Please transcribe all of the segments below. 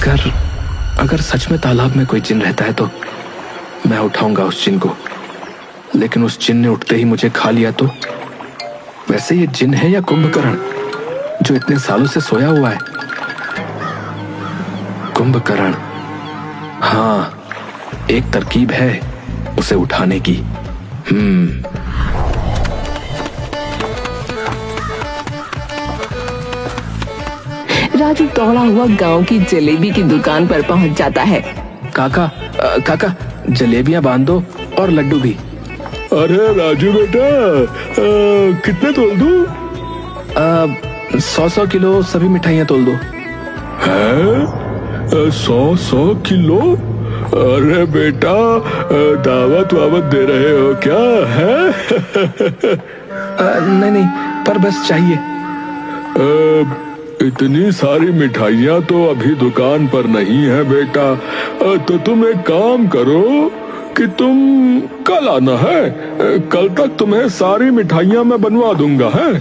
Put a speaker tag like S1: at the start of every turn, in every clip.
S1: अगर अगर सच में तालाब में कोई जिन रहता है तो मैं उठाऊंगा उस जिन को, लेकिन उस जिन ने उठते ही मुझे खा लिया तो? वैसे ये जिन है या कुंभकर्ण जो इतने सालों से सोया हुआ है? कुंभकर्ण, हाँ, एक तरकीब है उसे उठाने की।
S2: राजू दौड़ा हुआ गांव की जलेबी की दुकान पर पहुंच जाता है।
S1: काका, काका, जलेबियां बांध दो और लड्डू भी।
S3: अरे राजू बेटा, कितने तोल दूं?
S1: 100 किलो सभी मिठाइयाँ तोल दो।
S3: हैं? 100 किलो? अरे बेटा, दावत वावत दे रहे हो क्या है?
S1: नहीं नहीं, पर बस चाहिए।
S3: इतनी सारी मिठाइयाँ तो अभी दुकान पर नहीं है बेटा, तो तुम एक काम करो कि तुम कल आना है, कल तक तुम्हें सारी मिठाइयाँ मैं बनवा दूंगा है।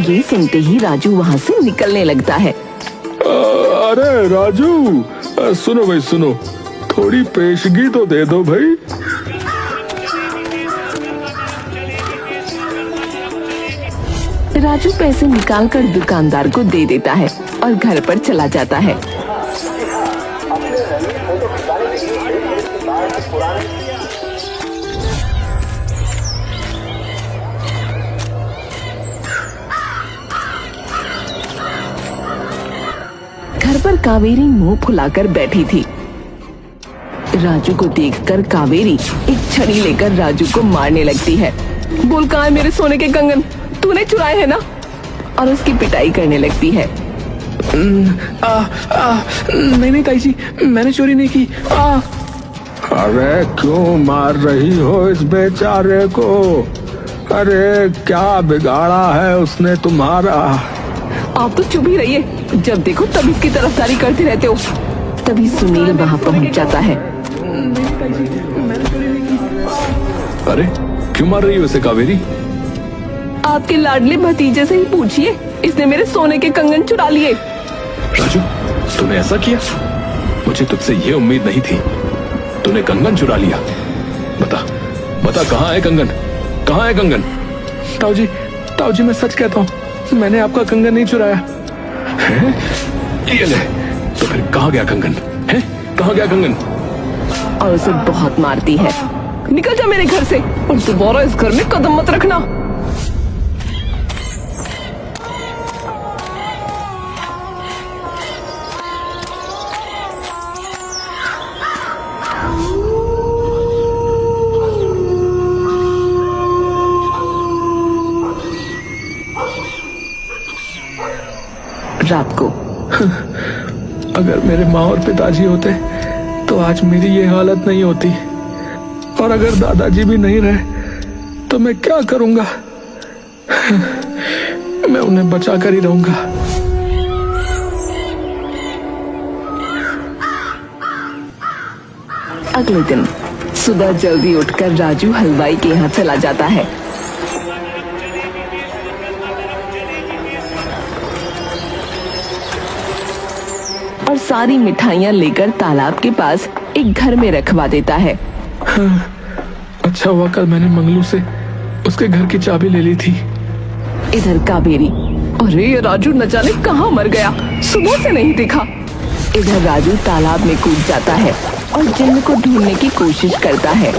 S2: ये सुनते ही राजू वहाँ से निकलने लगता है।
S3: अरे राजू, सुनो भाई सुनो, थोड़ी पेशगी तो दे दो भाई।
S2: राजू पैसे निकालकर दुकानदार को दे देता है और घर पर चला जाता है। घर पर कावेरी मुंह फुलाकर बैठी थी। राजू को देखकर कावेरी एक छड़ी लेकर राजू को मारने लगती है। बोल, कहाँ है मेरे सोने के कंगन? तूने चुराए हैं ना? और उसकी पिटाई करने लगती है।
S1: नहीं नहीं ताई जी, मैंने चोरी नहीं की।
S3: अरे क्यों मार रही हो इस बेचारे को? अरे क्या बिगाड़ा है उसने तुम्हारा?
S2: आप तो चुप ही रहिए, जब देखो तब इसकी तरफदारी करते रहते हो। तभी सुनील वहाँ पहुँच जाता है।
S1: अरे क्यों मार रही हो इसे कावेरी?
S2: आपके लाडले भतीजे से ही पूछिए, इसने मेरे सोने के कंगन चुरा लिए।
S1: राजू, तूने ऐसा किया? मुझे तुझसे ये उम्मीद नहीं थी। तूने कंगन चुरा लिया। बता बता, कहाँ है कंगन? कहाँ है कंगन? ताऊ जी मैं सच कहता हूँ, मैंने आपका कंगन नहीं चुराया है। ये ले, तो फिर कहाँ गया कंगन? है कहाँ गया कंगन?
S2: और उसे बहुत मारती है। निकल जा मेरे घर से और दोबारा इस घर में कदम मत रखना। रात को
S1: अगर मेरे माँ और पिताजी होते तो आज मेरी ये हालत नहीं होती, और अगर दादाजी भी नहीं रहे तो मैं क्या करूंगा? मैं उन्हें बचा कर ही रहूंगा।
S2: अगले दिन सुबह जल्दी उठकर राजू हलवाई के यहाँ चला जाता है। और सारी मिठाइयाँ लेकर तालाब के पास एक घर में रखवा देता है।
S1: अच्छा हुआ कल मैंने मंगलू से उसके घर की चाबी ले ली थी।
S2: इधर कावेरी, अरे ये राजू न जाने कहाँ मर गया, सुबह से नहीं दिखा। इधर राजू तालाब में कूद जाता है और जिन्न को ढूंढने की कोशिश करता है।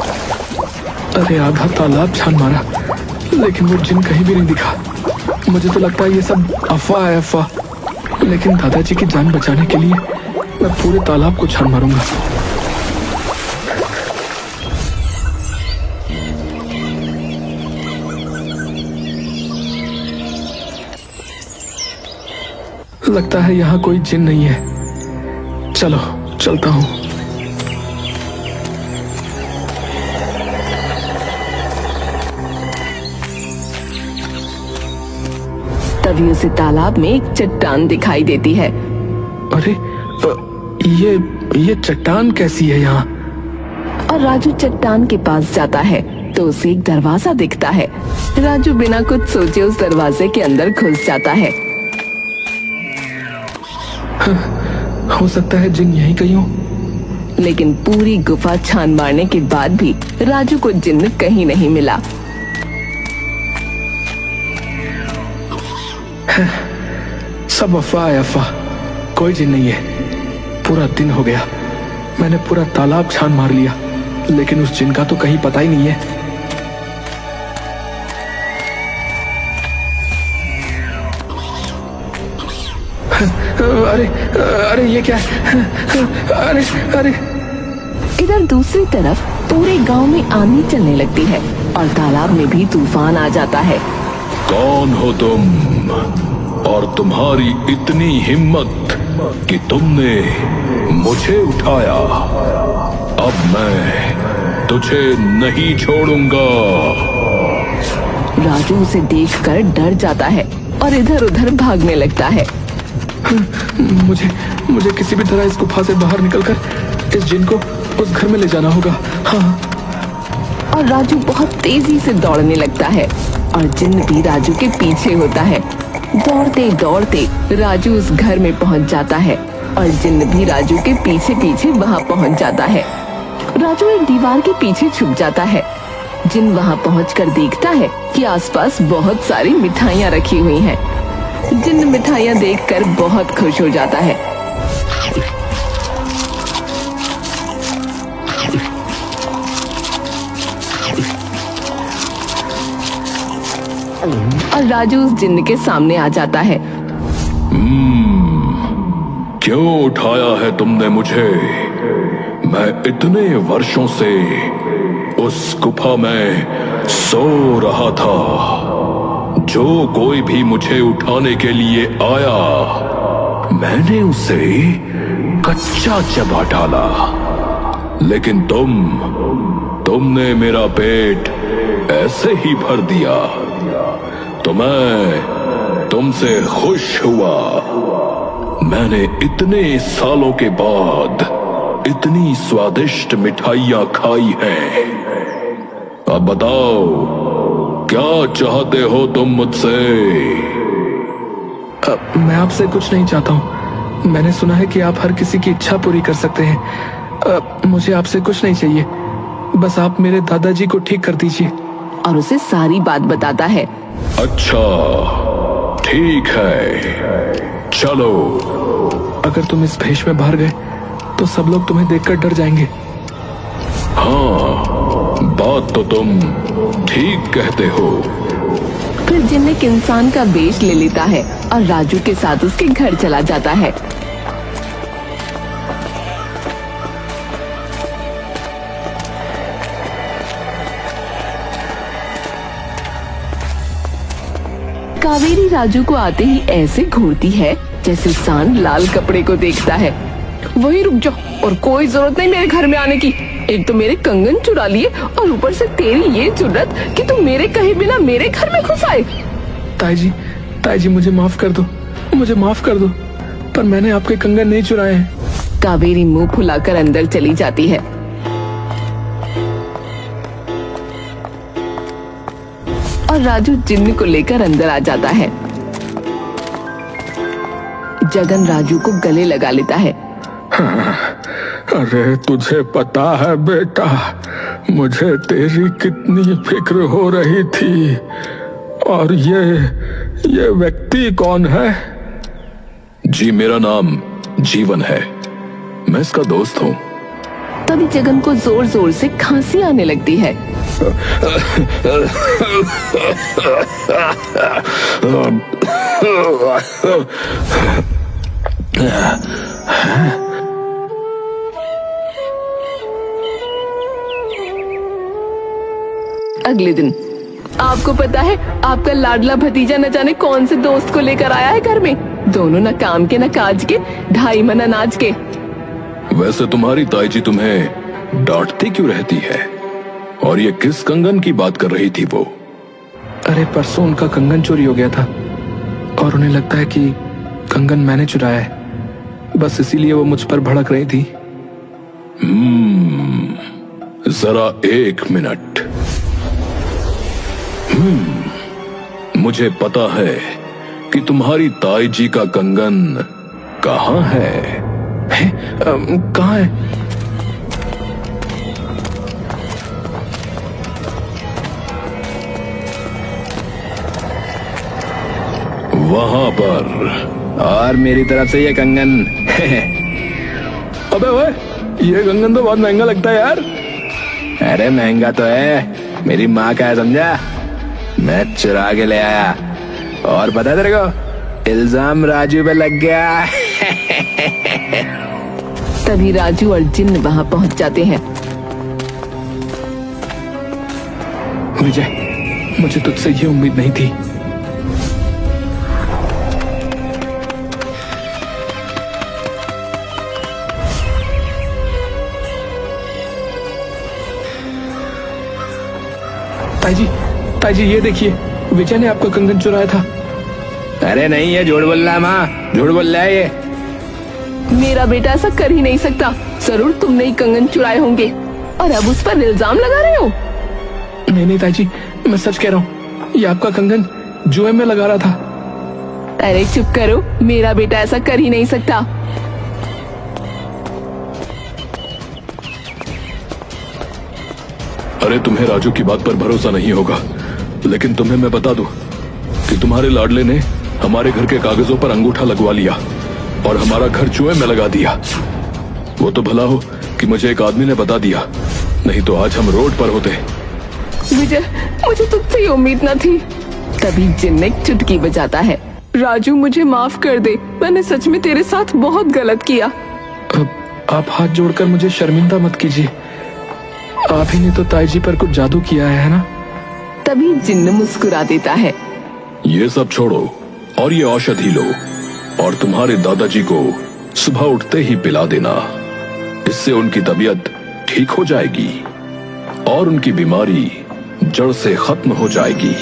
S1: अरे आधा तालाब छान मारा, लेकिन वो जिन कहीं भी नहीं दिखा। मुझे तो लगता है ये सब अफवाह है, अफवाह। लेकिन दादाजी की जान बचाने के लिए मैं पूरे तालाब को छान मारूंगा। लगता है यहाँ कोई जिन नहीं है। चलो चलता हूँ।
S2: तभी उसे तालाब में एक चट्टान दिखाई देती है।
S1: अरे ये चट्टान कैसी है यहाँ?
S2: और राजू चट्टान के पास जाता है तो उसे एक दरवाजा दिखता है। राजू बिना कुछ सोचे उस दरवाजे के अंदर घुस जाता है।
S1: हो सकता है जिन यहीं कहीं हो।
S2: लेकिन पूरी गुफा छान मारने के बाद भी राजू को जिन्न कहीं नहीं मिला।
S1: सब अफवाह है, अफवाह। कोई जिन नहीं है। पूरा दिन हो गया, मैंने पूरा तालाब छान मार लिया, लेकिन उस जिन का तो कहीं पता ही नहीं है। अरे अरे ये क्या है? अरे अरे
S2: इधर दूसरी तरफ पूरे गांव में आंधी चलने लगती है और तालाब में भी तूफान आ जाता है।
S3: कौन हो तुम और तुम्हारी इतनी हिम्मत कि तुमने मुझे उठाया? अब मैं तुझे नहीं छोड़ूंगा।
S2: राजू उसे देखकर डर जाता है और इधर उधर भागने लगता है।
S1: मुझे किसी भी तरह इस गुफा से बाहर निकलकर इस जिन को उस घर में ले जाना होगा। हाँ।
S2: और राजू बहुत तेजी से दौड़ने लगता है और जिन भी राजू के पीछे होता है। दौड़ते दौड़ते राजू उस घर में पहुंच जाता है और जिन भी राजू के पीछे पीछे वहां पहुंच जाता है। राजू एक दीवार के पीछे छुप जाता है। जिन वहां पहुंचकर देखता है कि आसपास बहुत सारी मिठाइयां रखी हुई हैं। जिन मिठाइयां देखकर बहुत खुश हो जाता है। और राजू उस जिन्न के सामने आ जाता है।
S3: क्यों उठाया है तुमने मुझे? मैं इतने वर्षों से उस गुफा में सो रहा था। जो कोई भी मुझे उठाने के लिए आया, मैंने उसे कच्चा चबा डाला। लेकिन तुमने मेरा पेट ऐसे ही भर दिया, तो मैं तुमसे खुश हुआ। मैंने इतने सालों के बाद इतनी स्वादिष्ट मिठाइयां खाई हैं। अब बताओ, क्या चाहते हो तुम मुझसे?
S1: मैं आपसे कुछ नहीं चाहता हूँ। मैंने सुना है कि आप हर किसी की इच्छा पूरी कर सकते हैं। मुझे आपसे कुछ नहीं चाहिए, बस आप मेरे दादाजी को ठीक कर दीजिए।
S2: और उसे सारी बात बताता है।
S3: अच्छा, ठीक है, चलो।
S1: अगर तुम इस भेष में बाहर गए तो सब लोग तुम्हें देखकर डर जाएंगे।
S3: हाँ, बात तो तुम ठीक कहते हो।
S2: फिर जिन एक इंसान का वेश ले लेता है और राजू के साथ उसके घर चला जाता है। कावेरी राजू को आते ही ऐसे घूरती है जैसे सांड लाल कपड़े को देखता है। वहीं रुक जाओ, और कोई जरूरत नहीं मेरे घर में आने की। एक तो मेरे कंगन चुरा लिए और ऊपर से तेरी ये जुर्रत कि तुम मेरे कहे बिना मेरे घर में घुस आए।
S1: ताई जी मुझे माफ कर दो, मुझे माफ कर दो, पर मैंने आपके कंगन नहीं चुराए हैं।
S2: कावेरी मुंह फुलाकर अंदर चली जाती है। और राजू जिन्न को लेकर अंदर आ जाता है। जगन राजू को गले लगा लेता है।
S3: अरे तुझे पता है बेटा, मुझे तेरी कितनी फिक्र हो रही थी। और ये व्यक्ति कौन है?
S1: जी, मेरा नाम जीवन है, मैं इसका दोस्त हूँ।
S2: तभी जगन को जोर जोर से खांसी आने लगती है। अगले दिन आपको पता है, आपका लाडला भतीजा न जाने कौन से दोस्त को लेकर आया है घर में। दोनों न काम के न काज के, 2.5 मन अनाज के।
S1: वैसे तुम्हारी ताई जी तुम्हें डांटती क्यों रहती है? और ये किस कंगन की बात कर रही थी वो? अरे परसों उनका कंगन चोरी हो गया था और उन्हें लगता है कि कंगन मैंने चुराया है, बस इसीलिए वो मुझ पर भड़क रही थी।
S3: जरा 1 मिनट।
S1: मुझे पता है कि तुम्हारी ताई जी का कंगन कहाँ है। है? कहाँ है? वहां पर।
S4: और मेरी तरफ से ये कंगन।
S1: अबे ओए, ये कंगन तो बहुत महंगा लगता है यार।
S4: अरे महंगा तो है, मेरी माँ का है समझा। मैं चुरा के ले आया, और पता है तेरे को, इल्जाम राजू पे लग गया।
S2: तभी राजू और जिन्न वहां पहुंच जाते हैं।
S1: विजय, मुझे तुझसे ये उम्मीद नहीं थी। ताईजी ये देखिए, विजय ने आपका कंगन चुराया था।
S4: अरे नहीं, ये झूठ बोल रहा है माँ, झूठ बोल रहा है ये।
S2: मेरा बेटा ऐसा कर ही नहीं सकता। जरूर तुमने ही कंगन चुराए होंगे और अब उस पर इल्जाम लगा रहे हो।
S1: नहीं ताईजी, मैं सच कह रहा हूँ, ये आपका कंगन जुए में लगा रहा था।
S2: अरे चुप करो, मेरा बेटा ऐसा कर ही नहीं सकता।
S1: अरे तुम्हें राजू की बात पर भरोसा नहीं होगा, लेकिन तुम्हें मैं बता दूं कि तुम्हारे लाडले ने हमारे घर के कागजों पर अंगूठा लगवा लिया और हमारा घर जुए में लगा दिया। वो तो भला हो कि मुझे एक आदमी ने बता दिया, नहीं तो आज हम रोड पर होते।
S2: विजय, मुझे तुझसे ये उम्मीद न थी। तभी जिन्न एक चुटकी बजाता है। राजू, मुझे माफ कर दे, मैंने सच में तेरे साथ बहुत गलत किया।
S1: आप हाथ जोड़कर मुझे शर्मिंदा मत कीजिए। आप ही ने तो ताईजी पर कुछ जादू किया है ना?
S2: तभी जिन्न मुस्कुरा देता है।
S1: ये सब छोड़ो और ये औषधि लो और तुम्हारे दादाजी को सुबह उठते ही पिला देना। इससे उनकी तबीयत ठीक हो जाएगी और उनकी बीमारी जड़ से खत्म हो जाएगी।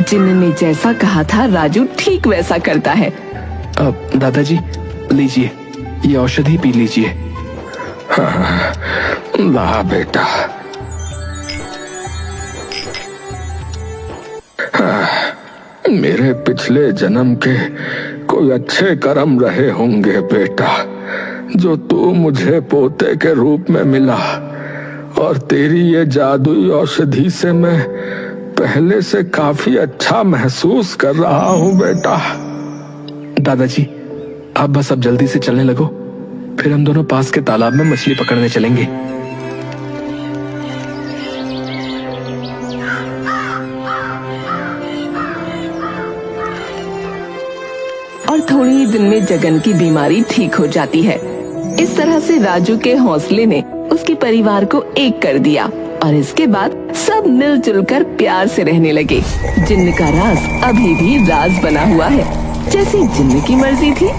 S2: जिन्न ने जैसा कहा था, राजू ठीक वैसा करता है।
S1: अब दादाजी लीजिए, ये औषधि पी लीजिए।
S3: ला बेटा। मेरे पिछले जन्म के कोई अच्छे कर्म रहे होंगे बेटा, जो तू मुझे पोते के रूप में मिला, और तेरी ये जादुई औषधि से मैं पहले से काफी अच्छा महसूस कर रहा हूँ बेटा।
S1: दादाजी, आप बस अब जल्दी से चलने लगो, फिर हम दोनों पास के तालाब में मछली पकड़ने चलेंगे।
S2: और थोड़ी ही दिन में जगन की बीमारी ठीक हो जाती है। इस तरह से राजू के हौसले ने उसके परिवार को एक कर दिया और इसके बाद सब मिलजुल कर प्यार से रहने लगे। जिन्न का राज अभी भी राज बना हुआ है, जैसी जिन्न की मर्जी थी